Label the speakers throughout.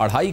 Speaker 1: 2.5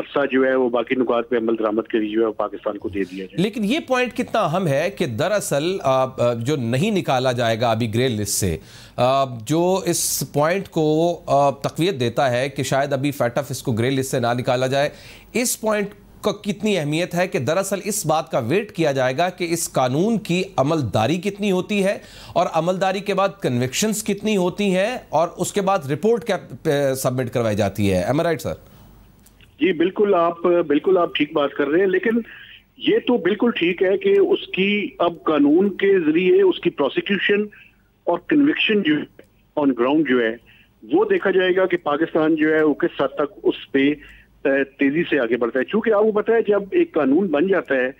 Speaker 2: عرصہ جو ہے وہ باقی نکات پہ عمل درآمد کے لیے جو ہے پاکستان کو دے دیا جائے.
Speaker 1: لیکن یہ پوائنٹ کتنا اہم ہے کہ دراصل جو نہیں نکالا جائے گا ابھی گرے لسٹ سے، جو اس پوائنٹ کو تقویت دیتا ہے کہ شاید ابھی فیٹف اس کو گرے لسٹ سے نہ نکالا جائے، اس پوائنٹ کا کتنی اہمیت ہے کہ دراصل اس بات کا ویٹ کیا جائے گا کہ اس قانون کی عملداری کتنی ہوتی ہے اور عملداری کے بعد کنوکشنز کتنی ہوتی ہیں اور اس کے بعد رپورٹ کیا سبمٹ کروائی جاتی ہے. ایم آئی رائٹ سر؟
Speaker 2: جی بالکل آپ ٹھیک بات کر رہے ہیں، لیکن یہ تو بالکل ٹھیک ہے کہ اس کی اب قانون کے ذریعے اس کی پروسیکیوشن اور کنوکشن جو آن گراؤنڈ جو ہے وہ دیکھا جائے گا کہ پاکستان جو ہے وہ کس حد تک اس پہ تیزی سے آگے بڑھتا ہے. چونکہ آپ کو پتا ہے جب ایک قانون بن جاتا ہے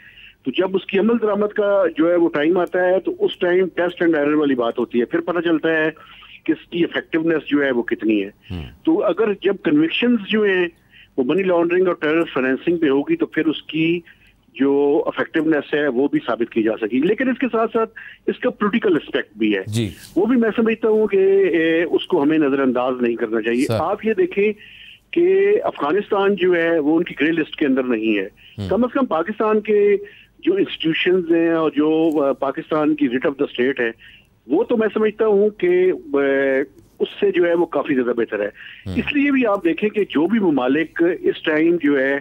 Speaker 2: تو جب اس کی عمل درآمد کا جو ہے وہ ٹائم آتا ہے تو اس ٹائم ٹیسٹ اینڈ ایرر والی بات ہوتی ہے، پھر پتہ چلتا ہے کہ اس کی افیکٹونیس جو ہے وہ کتنی ہے. تو اگر جب کنوکشنز جو ہیں وہ منی لانڈرنگ اور ٹیرر فائنینسنگ پہ ہوگی تو پھر اس کی جو افیکٹونیس ہے وہ بھی ثابت کی جا سکے گی. لیکن اس کے ساتھ ساتھ اس کا پولیٹیکل اسپیکٹ بھی ہے
Speaker 1: جی.
Speaker 2: وہ بھی میں سمجھتا ہوں کہ اس کو ہمیں نظر انداز نہیں کرنا چاہیے. آپ یہ دیکھیں کہ افغانستان جو ہے وہ ان کی گرے لسٹ کے اندر نہیں ہے. کم از کم پاکستان کے جو انسٹیٹیوشنز ہیں اور جو پاکستان کی ریٹ آف دا اسٹیٹ ہے وہ تو میں سمجھتا ہوں کہ اس سے جو ہے وہ کافی زیادہ بہتر ہے. اس لیے بھی آپ دیکھیں کہ جو بھی ممالک اس ٹائم جو ہے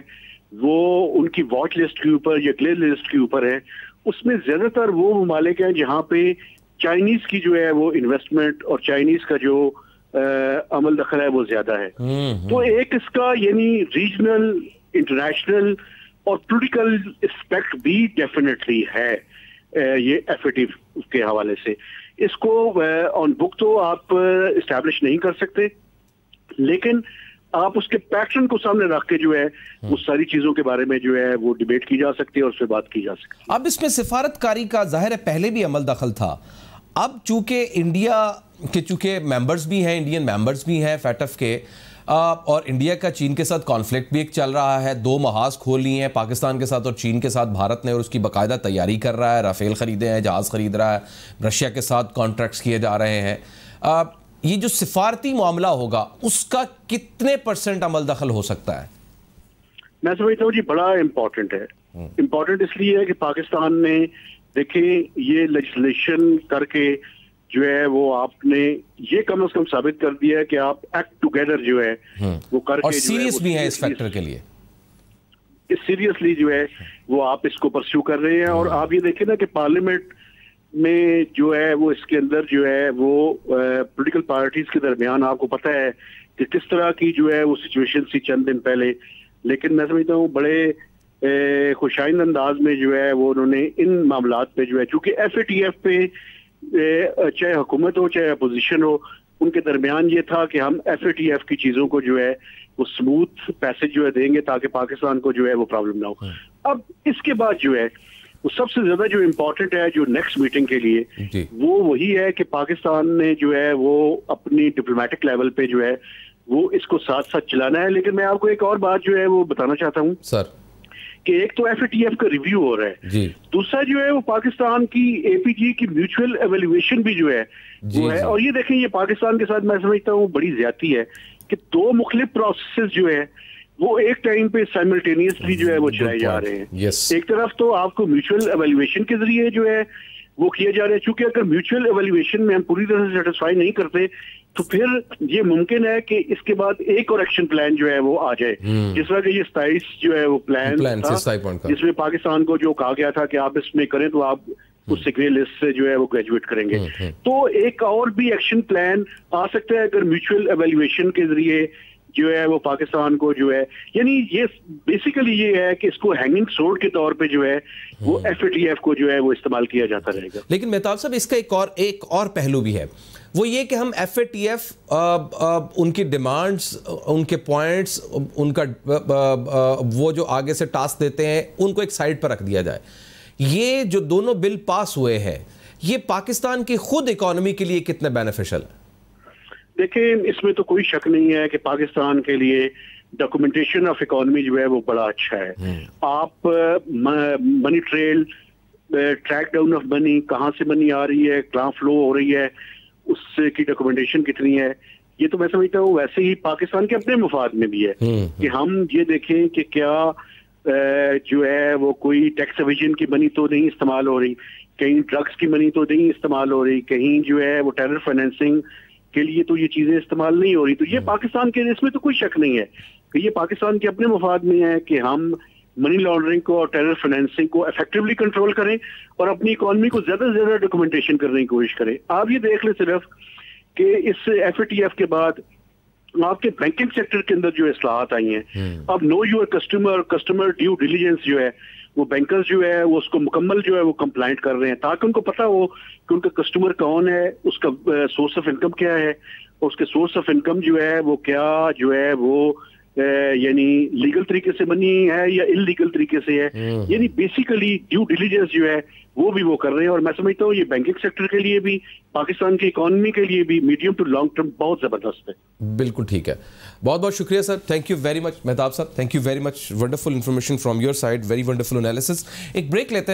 Speaker 2: وہ ان کی واچ لسٹ کے اوپر یا گرے لسٹ کے اوپر ہے، اس میں زیادہ تر وہ ممالک ہیں جہاں پہ چائنیز کی جو ہے وہ انویسٹمنٹ اور چائنیز کا جو عمل دخل ہے وہ زیادہ ہے. تو ایک اس کا یعنی ریجنل، انٹرنیشنل اور پولیٹیکل اسپیکٹ بھی ڈیفینیٹلی ہے یہ ایف اے ٹی کے حوالے سے. اس کو آن بک تو آپ اسٹیبلش نہیں کر سکتے، لیکن آپ اس کے پیٹرن کو سامنے رکھ کے جو ہے وہ ساری چیزوں کے بارے میں جو ہے وہ ڈیبیٹ کی جا سکتی ہے اور اس پہ بات کی جا سکتی ہے.
Speaker 1: اب اس میں سفارتکاری کا ظاہر ہے پہلے بھی عمل دخل تھا، اب چونکہ انڈیا کے چونکہ ممبرز بھی ہیں، انڈین ممبرز بھی ہیں فیٹف کے، اور انڈیا کا چین کے ساتھ کانفلکٹ بھی ایک چل رہا ہے، 2 محاذ کھول لیے ہیں پاکستان کے ساتھ اور چین کے ساتھ بھارت نے، اور اس کی باقاعدہ تیاری کر رہا ہے، رافیل خریدے ہیں، جہاز خرید رہا ہے، رشیا کے ساتھ کانٹریکٹس کیے جا رہے ہیں. یہ جو سفارتی معاملہ ہوگا اس کا کتنے % عمل دخل ہو سکتا ہے؟
Speaker 2: میں سمجھتا ہوں جی بڑا امپورٹنٹ ہے. امپورٹنٹ اس لیے ہے کہ پاکستان نے دیکھیں یہ لیجسلیشن کر کے جو ہے وہ آپ نے یہ کم از کم ثابت کر دیا ہے کہ آپ ایکٹ ٹوگیدر جو ہے وہ کر کے،
Speaker 1: اور سیریس بھی ہے اس فیکٹر کے لیے،
Speaker 2: سیریسلی جو ہے وہ آپ اس کو پرسیو کر رہے ہیں. اور آپ یہ دیکھیں نا کہ پارلیمنٹ میں جو ہے وہ اس کے اندر جو ہے وہ پولیٹیکل پارٹیز کے درمیان آپ کو پتہ ہے کہ کس طرح کی جو ہے وہ سچویشن تھی چند دن پہلے. لیکن میں سمجھتا ہوں بڑے خوشائند انداز میں جو ہے وہ انہوں نے ان معاملات پہ جو ہے، چونکہ ایف اے ٹی ایف پہ چاہے حکومت ہو چاہے اپوزیشن ہو، ان کے درمیان یہ تھا کہ ہم ایف اے ٹی ایف کی چیزوں کو جو ہے وہ سموتھ پیسج جو ہے دیں گے تاکہ پاکستان کو جو ہے وہ پرابلم نہ ہو. اب اس کے بعد جو ہے وہ سب سے زیادہ جو امپورٹنٹ ہے جو نیکسٹ میٹنگ کے لیے وہ وہی ہے کہ پاکستان نے جو ہے وہ اپنی ڈپلومیٹک لیول پہ جو ہے وہ اس کو ساتھ ساتھ چلانا ہے. لیکن میں آپ کو ایک اور بات جو ہے وہ بتانا چاہتا ہوں
Speaker 1: سر
Speaker 2: کہ ایک تو ایف اے ٹی ایف کا ریویو ہو رہا ہے، دوسرا جو ہے وہ پاکستان کی اے پی جی کی میوچل ایویلویشن بھی جو ہے وہ ہے. اور یہ دیکھیں یہ پاکستان کے ساتھ میں سمجھتا ہوں بڑی زیادتی ہے کہ 2 مختلف پروسیسز جو ہے وہ ایک ٹائم پہ سائملٹینیسلی جو ہے وہ چلائے جا رہے ہیں. ایک طرف تو آپ کو میوچل ایویلویشن کے ذریعے جو ہے وہ کیا جا رہا ہے، چونکہ اگر میوچل ایویلویشن میں ہم پوری طرح سے سیٹسفائی نہیں کرتے تو پھر یہ ممکن ہے کہ اس کے بعد ایک اور ایکشن پلان جو ہے وہ آ جائے، جس طرح کہ یہ 27 جو ہے وہ پلان تھا جس میں پاکستان کو جو کہا گیا تھا کہ آپ اس میں کریں تو آپ اس سے گرے لسٹ سے جو ہے وہ گریجویٹ کریں گے. تو ایک اور بھی ایکشن پلان آ سکتا ہے اگر میوچل ایویلویشن کے ذریعے جو ہے وہ پاکستان کو جو ہے، یعنی یہ بیسیکلی یہ ہے کہ اس کو ہینگنگ سورڈ کے طور پہ جو ہے وہ ایف اے ٹی ایف کو جو ہے وہ استعمال کیا جاتا رہے گا.
Speaker 1: لیکن مہتاب صاحب اس کا ایک اور پہلو بھی ہے، وہ یہ کہ ہم ایف اے ٹی ایف ان کی ڈیمانڈز، ان کے پوائنٹس، ان کا وہ جو آگے سے ٹاسک دیتے ہیں ان کو ایک سائڈ پر رکھ دیا جائے. یہ جو دونوں بل پاس ہوئے ہیں یہ پاکستان کی خود اکانومی کے لیے کتنے بینیفیشل ہیں؟
Speaker 2: دیکھیں اس میں تو کوئی شک نہیں ہے کہ پاکستان کے لیے ڈاکومنٹیشن آف اکانومی جو ہے وہ بڑا اچھا ہے. آپ money trail, track down of money, کہاں سے منی آ رہی ہے، کہاں فلو ہو رہی ہے، اس کی ڈاکومنٹیشن کتنی ہے، یہ تو میں سمجھتا ہوں ویسے ہی پاکستان کے اپنے مفاد میں بھی ہے کہ ہم یہ دیکھیں کہ کیا جو ہے وہ کوئی ٹیکس ایویژن کی منی تو نہیں استعمال ہو رہی, کہیں ڈرگس کی منی تو نہیں استعمال ہو رہی, کہیں جو ہے وہ ٹیرر فائنینسنگ کے لیے تو یہ چیزیں استعمال نہیں ہو رہی. تو یہ پاکستان کے اس میں تو کوئی شک نہیں ہے کہ یہ پاکستان کے اپنے مفاد میں ہے کہ ہم منی لانڈرنگ کو اور ٹیرر فائنینسنگ کو افیکٹولی کنٹرول کریں اور اپنی اکانومی کو زیادہ سے زیادہ ڈاکومنٹیشن کرنے کی کوشش کریں. آپ یہ دیکھ لیں صرف کہ اس ایف اے ٹی ایف کے بعد آپ کے بینکنگ سیکٹر کے اندر جو اصلاحات آئی ہیں, اب know your customer due diligence جو ہے وہ بینکرز جو ہے وہ اس کو مکمل جو ہے وہ کمپلائنٹ کر رہے ہیں تاکہ ان کو پتہ ہو کہ ان کا کسٹمر کون ہے, اس کا سورس آف انکم کیا ہے, اس کے سورس آف انکم جو ہے وہ کیا جو ہے وہ یعنی لیگل طریقے سے بنی ہے یا ان لیگل طریقے سے ہے. یعنی بیسیکلی ڈیو ڈیلیجنس جو ہے وہ بھی وہ کر رہے ہیں. اور میں سمجھتا ہوں یہ بینکنگ سیکٹر کے لیے بھی, پاکستان کی اکانومی کے لیے بھی میڈیم ٹو لانگ ٹرم بہت زبردست ہے.
Speaker 1: بالکل ٹھیک ہے, بہت بہت شکریہ sir, thank you very much Mehtab صاحب, thank you very much, wonderful information from your side, very wonderful analysis. ایک بریک لیتے ہیں.